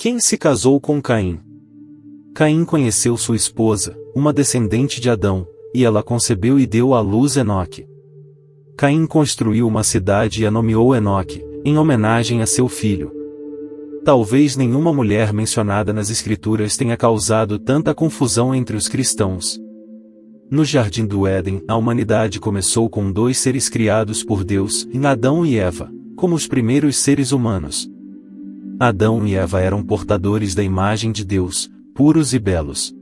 Quem se casou com Caim? Caim conheceu sua esposa, uma descendente de Adão, e ela concebeu e deu à luz Enoque. Caim construiu uma cidade e a nomeou Enoque, em homenagem a seu filho. Talvez nenhuma mulher mencionada nas Escrituras tenha causado tanta confusão entre os cristãos. No Jardim do Éden, a humanidade começou com dois seres criados por Deus, Adão e Eva, como os primeiros seres humanos. Adão e Eva eram portadores da imagem de Deus, puros e belos.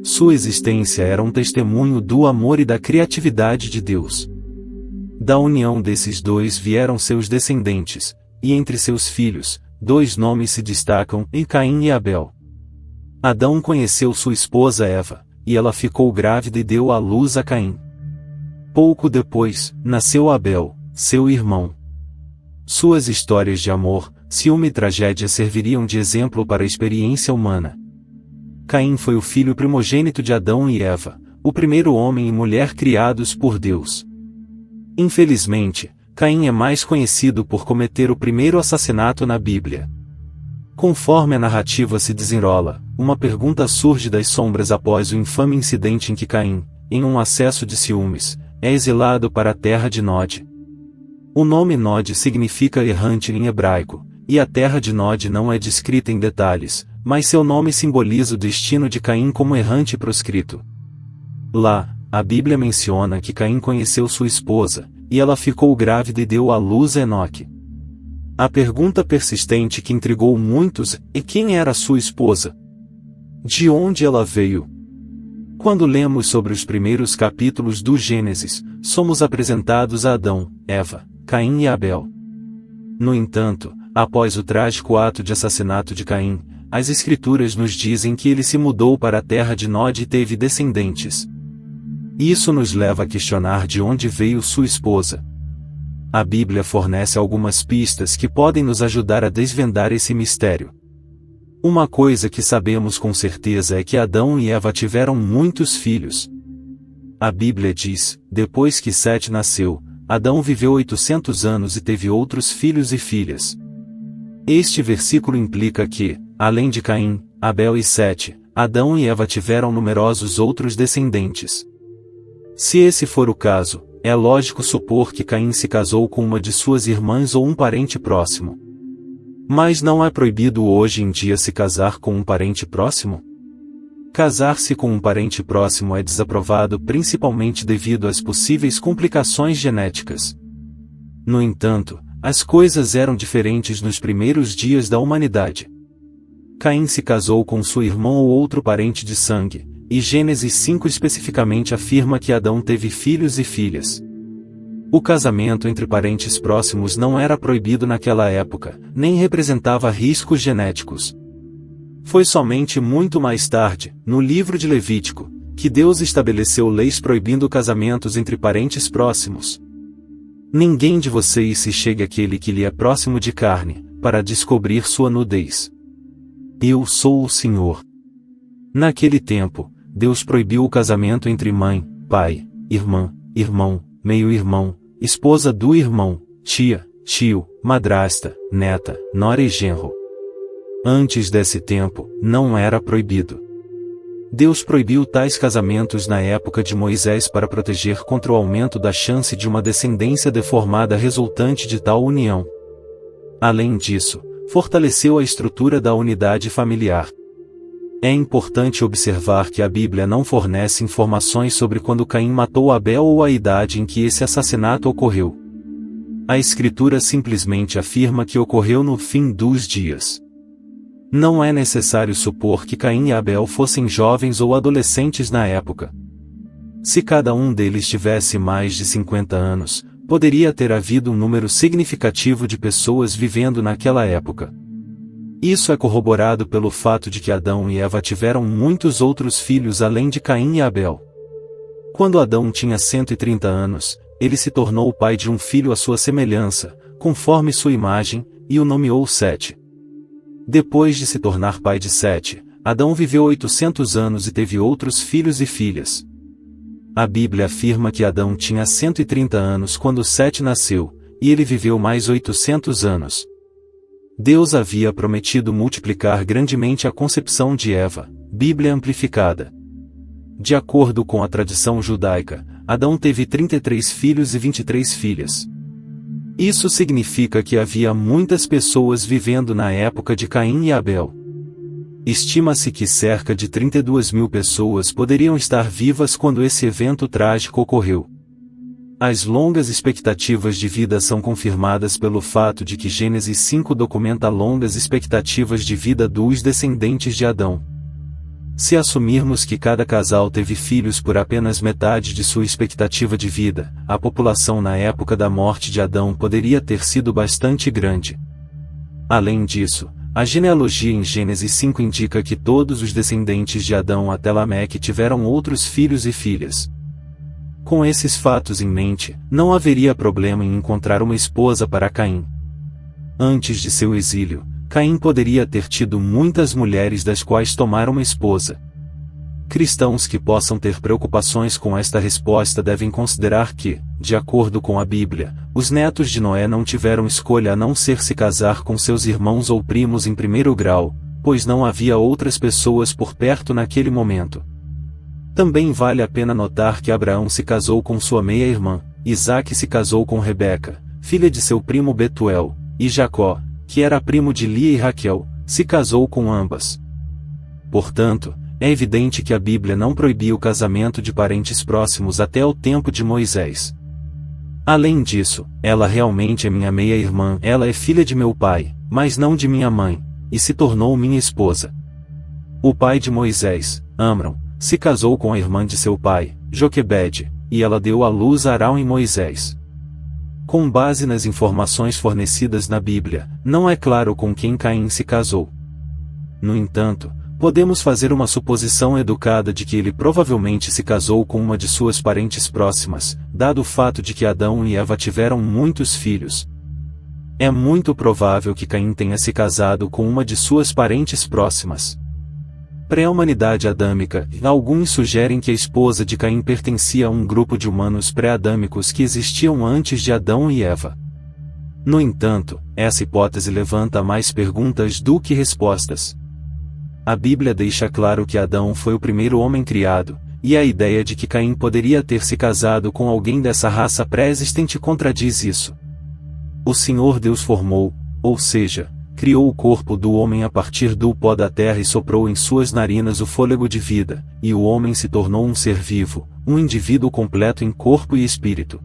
Sua existência era um testemunho do amor e da criatividade de Deus. Da união desses dois vieram seus descendentes, e entre seus filhos, dois nomes se destacam, Caim e Abel. Adão conheceu sua esposa Eva, e ela ficou grávida e deu à luz a Caim. Pouco depois, nasceu Abel, seu irmão. Suas histórias de amor, ciúme e tragédia serviriam de exemplo para a experiência humana. Caim foi o filho primogênito de Adão e Eva, o primeiro homem e mulher criados por Deus. Infelizmente, Caim é mais conhecido por cometer o primeiro assassinato na Bíblia. Conforme a narrativa se desenrola, uma pergunta surge das sombras após o infame incidente em que Caim, em um acesso de ciúmes, é exilado para a terra de Nod. O nome Nod significa errante em hebraico, e a terra de Nod não é descrita em detalhes, mas seu nome simboliza o destino de Caim como errante proscrito. Lá, a Bíblia menciona que Caim conheceu sua esposa, e ela ficou grávida e deu à luz Enoque. A pergunta persistente que intrigou muitos é quem era sua esposa? De onde ela veio? Quando lemos sobre os primeiros capítulos do Gênesis, somos apresentados a Adão, Eva, Caim e Abel. No entanto, após o trágico ato de assassinato de Caim, as Escrituras nos dizem que ele se mudou para a terra de Nod e teve descendentes. Isso nos leva a questionar de onde veio sua esposa. A Bíblia fornece algumas pistas que podem nos ajudar a desvendar esse mistério. Uma coisa que sabemos com certeza é que Adão e Eva tiveram muitos filhos. A Bíblia diz, depois que Sete nasceu, Adão viveu 800 anos e teve outros filhos e filhas. Este versículo implica que, além de Caim, Abel e Sete, Adão e Eva tiveram numerosos outros descendentes. Se esse for o caso, é lógico supor que Caim se casou com uma de suas irmãs ou um parente próximo. Mas não é proibido hoje em dia se casar com um parente próximo? Casar-se com um parente próximo é desaprovado principalmente devido às possíveis complicações genéticas. No entanto, as coisas eram diferentes nos primeiros dias da humanidade. Caim se casou com sua irmã ou outro parente de sangue, e Gênesis 5 especificamente afirma que Adão teve filhos e filhas. O casamento entre parentes próximos não era proibido naquela época, nem representava riscos genéticos. Foi somente muito mais tarde, no livro de Levítico, que Deus estabeleceu leis proibindo casamentos entre parentes próximos. Ninguém de vocês se chegue àquele que lhe é próximo de carne, para descobrir sua nudez. Eu sou o Senhor. Naquele tempo, Deus proibiu o casamento entre mãe, pai, irmã, irmão, meio-irmão, esposa do irmão, tia, tio, madrasta, neta, nora e genro. Antes desse tempo, não era proibido. Deus proibiu tais casamentos na época de Moisés para proteger contra o aumento da chance de uma descendência deformada resultante de tal união. Além disso, fortaleceu a estrutura da unidade familiar. É importante observar que a Bíblia não fornece informações sobre quando Caim matou Abel ou a idade em que esse assassinato ocorreu. A Escritura simplesmente afirma que ocorreu no fim dos dias. Não é necessário supor que Caim e Abel fossem jovens ou adolescentes na época. Se cada um deles tivesse mais de 50 anos, poderia ter havido um número significativo de pessoas vivendo naquela época. Isso é corroborado pelo fato de que Adão e Eva tiveram muitos outros filhos além de Caim e Abel. Quando Adão tinha 130 anos, ele se tornou o pai de um filho à sua semelhança, conforme sua imagem, e o nomeou Sete. Depois de se tornar pai de Sete, Adão viveu 800 anos e teve outros filhos e filhas. A Bíblia afirma que Adão tinha 130 anos quando Sete nasceu, e ele viveu mais 800 anos. Deus havia prometido multiplicar grandemente a concepção de Eva, Bíblia amplificada. De acordo com a tradição judaica, Adão teve 33 filhos e 23 filhas. Isso significa que havia muitas pessoas vivendo na época de Caim e Abel. Estima-se que cerca de 32.000 pessoas poderiam estar vivas quando esse evento trágico ocorreu. As longas expectativas de vida são confirmadas pelo fato de que Gênesis 5 documenta longas expectativas de vida dos descendentes de Adão. Se assumirmos que cada casal teve filhos por apenas metade de sua expectativa de vida, a população na época da morte de Adão poderia ter sido bastante grande. Além disso, a genealogia em Gênesis 5 indica que todos os descendentes de Adão até Lameque tiveram outros filhos e filhas. Com esses fatos em mente, não haveria problema em encontrar uma esposa para Caim. Antes de seu exílio, Caim poderia ter tido muitas mulheres das quais tomar uma esposa. Cristãos que possam ter preocupações com esta resposta devem considerar que, de acordo com a Bíblia, os netos de Noé não tiveram escolha a não ser se casar com seus irmãos ou primos em primeiro grau, pois não havia outras pessoas por perto naquele momento. Também vale a pena notar que Abraão se casou com sua meia-irmã, Isaque se casou com Rebeca, filha de seu primo Betuel, e Jacó, que era primo de Lia e Raquel, se casou com ambas. Portanto, é evidente que a Bíblia não proibia o casamento de parentes próximos até o tempo de Moisés. Além disso, ela realmente é minha meia-irmã, ela é filha de meu pai, mas não de minha mãe, e se tornou minha esposa. O pai de Moisés, Amram, se casou com a irmã de seu pai, Joquebede, e ela deu à luz a Arão e Moisés. Com base nas informações fornecidas na Bíblia, não é claro com quem Caim se casou. No entanto, podemos fazer uma suposição educada de que ele provavelmente se casou com uma de suas parentes próximas, dado o fato de que Adão e Eva tiveram muitos filhos. É muito provável que Caim tenha se casado com uma de suas parentes próximas. Pré-humanidade adâmica, alguns sugerem que a esposa de Caim pertencia a um grupo de humanos pré-adâmicos que existiam antes de Adão e Eva. No entanto, essa hipótese levanta mais perguntas do que respostas. A Bíblia deixa claro que Adão foi o primeiro homem criado, e a ideia de que Caim poderia ter se casado com alguém dessa raça pré-existente contradiz isso. O Senhor Deus formou, ou seja, criou o corpo do homem a partir do pó da terra e soprou em suas narinas o fôlego de vida, e o homem se tornou um ser vivo, um indivíduo completo em corpo e espírito.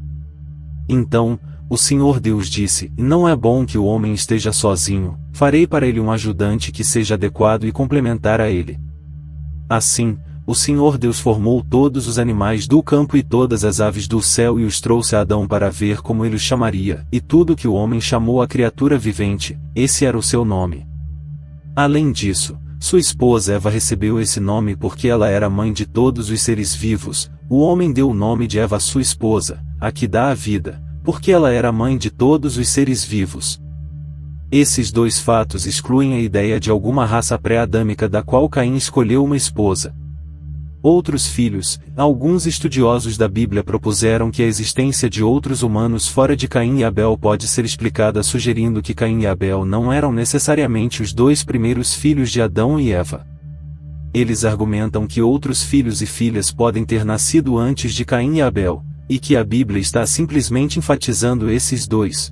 Então, o Senhor Deus disse: não é bom que o homem esteja sozinho, farei para ele um ajudante que seja adequado e complementar a ele. Assim, o Senhor Deus formou todos os animais do campo e todas as aves do céu e os trouxe a Adão para ver como ele os chamaria, e tudo que o homem chamou a criatura vivente, esse era o seu nome. Além disso, sua esposa Eva recebeu esse nome porque ela era mãe de todos os seres vivos. O homem deu o nome de Eva à sua esposa, a que dá a vida, porque ela era mãe de todos os seres vivos. Esses dois fatos excluem a ideia de alguma raça pré-adâmica da qual Caim escolheu uma esposa. Outros filhos, alguns estudiosos da Bíblia propuseram que a existência de outros humanos fora de Caim e Abel pode ser explicada sugerindo que Caim e Abel não eram necessariamente os dois primeiros filhos de Adão e Eva. Eles argumentam que outros filhos e filhas podem ter nascido antes de Caim e Abel, e que a Bíblia está simplesmente enfatizando esses dois.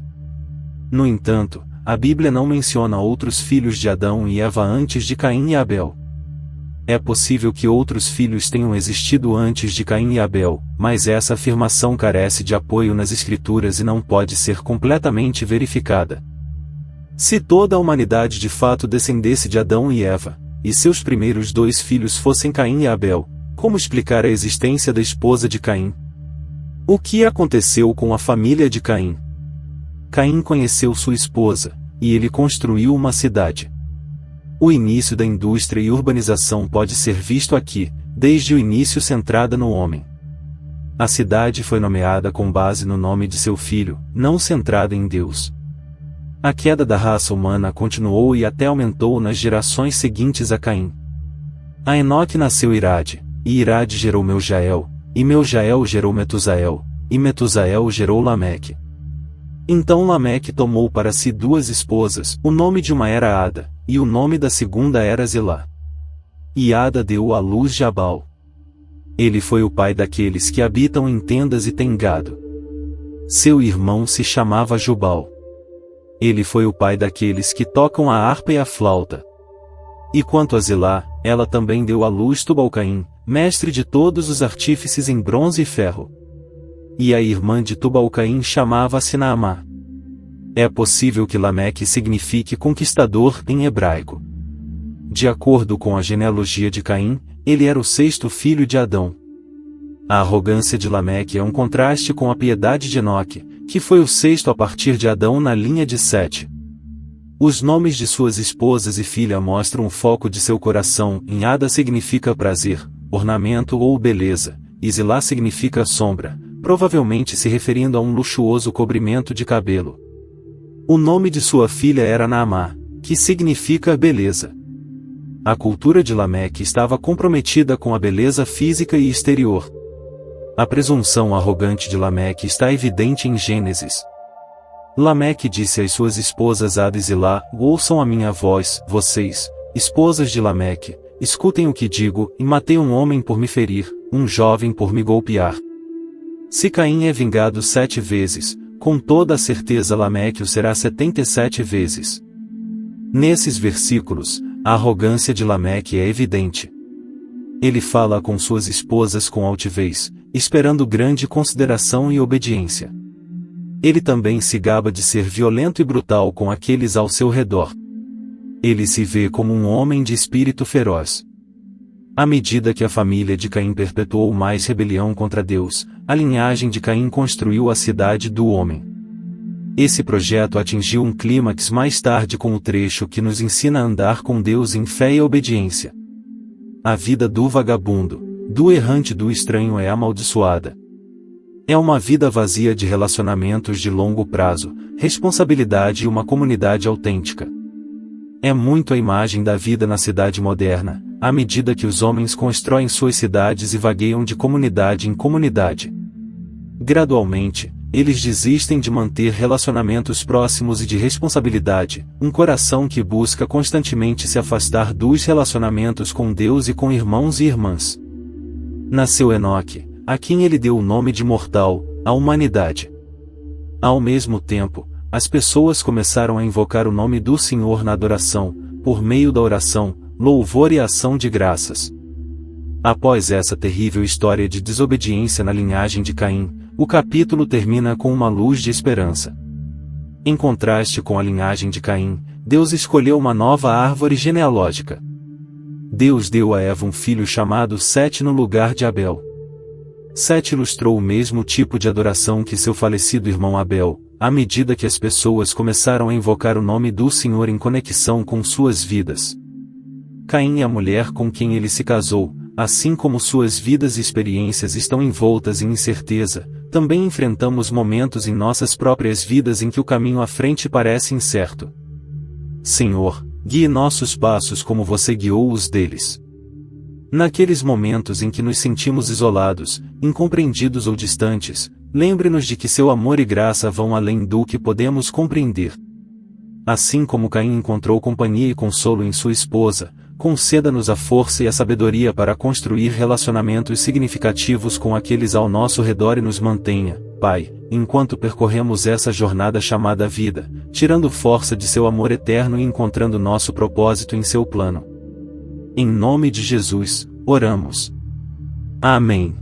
No entanto, a Bíblia não menciona outros filhos de Adão e Eva antes de Caim e Abel. É possível que outros filhos tenham existido antes de Caim e Abel, mas essa afirmação carece de apoio nas Escrituras e não pode ser completamente verificada. Se toda a humanidade de fato descendesse de Adão e Eva, e seus primeiros dois filhos fossem Caim e Abel, como explicar a existência da esposa de Caim? O que aconteceu com a família de Caim? Caim conheceu sua esposa, e ele construiu uma cidade. O início da indústria e urbanização pode ser visto aqui, desde o início centrada no homem. A cidade foi nomeada com base no nome de seu filho, não centrada em Deus. A queda da raça humana continuou e até aumentou nas gerações seguintes a Caim. A Enoque nasceu Irade, e Irade gerou Meujael, e Meujael gerou Metusael, e Metusael gerou Lameque. Então Lameque tomou para si 2 esposas, o nome de uma era Ada, e o nome da segunda era Zilá. E Ada deu à luz Jabal. Ele foi o pai daqueles que habitam em tendas e têm gado. Seu irmão se chamava Jubal. Ele foi o pai daqueles que tocam a harpa e a flauta. E quanto a Zilá, ela também deu à luz Tubal-Caim, mestre de todos os artífices em bronze e ferro. E a irmã de Tubal-Caim chamava-se Naamá. É possível que Lameque signifique conquistador em hebraico. De acordo com a genealogia de Caim, ele era o 6º filho de Adão. A arrogância de Lameque é um contraste com a piedade de Enoque, que foi o 6º a partir de Adão na linha de Sete. Os nomes de suas esposas e filha mostram o foco de seu coração. Em Ada significa prazer, ornamento ou beleza, e Zilá significa sombra, provavelmente se referindo a um luxuoso cobrimento de cabelo. O nome de sua filha era Naamá, que significa beleza. A cultura de Lameque estava comprometida com a beleza física e exterior. A presunção arrogante de Lameque está evidente em Gênesis. Lameque disse às suas esposas Ada e Zilá: ouçam a minha voz, vocês, esposas de Lameque, escutem o que digo, e matei um homem por me ferir, um jovem por me golpear. Se Caim é vingado 7 vezes, com toda a certeza Lameque o será 77 vezes. Nesses versículos, a arrogância de Lameque é evidente. Ele fala com suas esposas com altivez, esperando grande consideração e obediência. Ele também se gaba de ser violento e brutal com aqueles ao seu redor. Ele se vê como um homem de espírito feroz. À medida que a família de Caim perpetuou mais rebelião contra Deus, a linhagem de Caim construiu a cidade do homem. Esse projeto atingiu um clímax mais tarde com o trecho que nos ensina a andar com Deus em fé e obediência. A vida do vagabundo, do errante, do estranho é amaldiçoada. É uma vida vazia de relacionamentos de longo prazo, responsabilidade e uma comunidade autêntica. É muito a imagem da vida na cidade moderna, à medida que os homens constroem suas cidades e vagueiam de comunidade em comunidade. Gradualmente, eles desistem de manter relacionamentos próximos e de responsabilidade, um coração que busca constantemente se afastar dos relacionamentos com Deus e com irmãos e irmãs. Nasceu Enoque, a quem ele deu o nome de mortal, a humanidade. Ao mesmo tempo, as pessoas começaram a invocar o nome do Senhor na adoração, por meio da oração, louvor e ação de graças. Após essa terrível história de desobediência na linhagem de Caim, o capítulo termina com uma luz de esperança. Em contraste com a linhagem de Caim, Deus escolheu uma nova árvore genealógica. Deus deu a Eva um filho chamado Sete no lugar de Abel. Sete ilustrou o mesmo tipo de adoração que seu falecido irmão Abel, à medida que as pessoas começaram a invocar o nome do Senhor em conexão com suas vidas. Caim e a mulher com quem ele se casou, assim como suas vidas e experiências estão envoltas em incerteza, também enfrentamos momentos em nossas próprias vidas em que o caminho à frente parece incerto. Senhor, guie nossos passos como você guiou os deles. Naqueles momentos em que nos sentimos isolados, incompreendidos ou distantes, lembre-nos de que seu amor e graça vão além do que podemos compreender. Assim como Caim encontrou companhia e consolo em sua esposa, conceda-nos a força e a sabedoria para construir relacionamentos significativos com aqueles ao nosso redor e nos mantenha, Pai, enquanto percorremos essa jornada chamada vida, tirando força de seu amor eterno e encontrando nosso propósito em seu plano. Em nome de Jesus, oramos. Amém.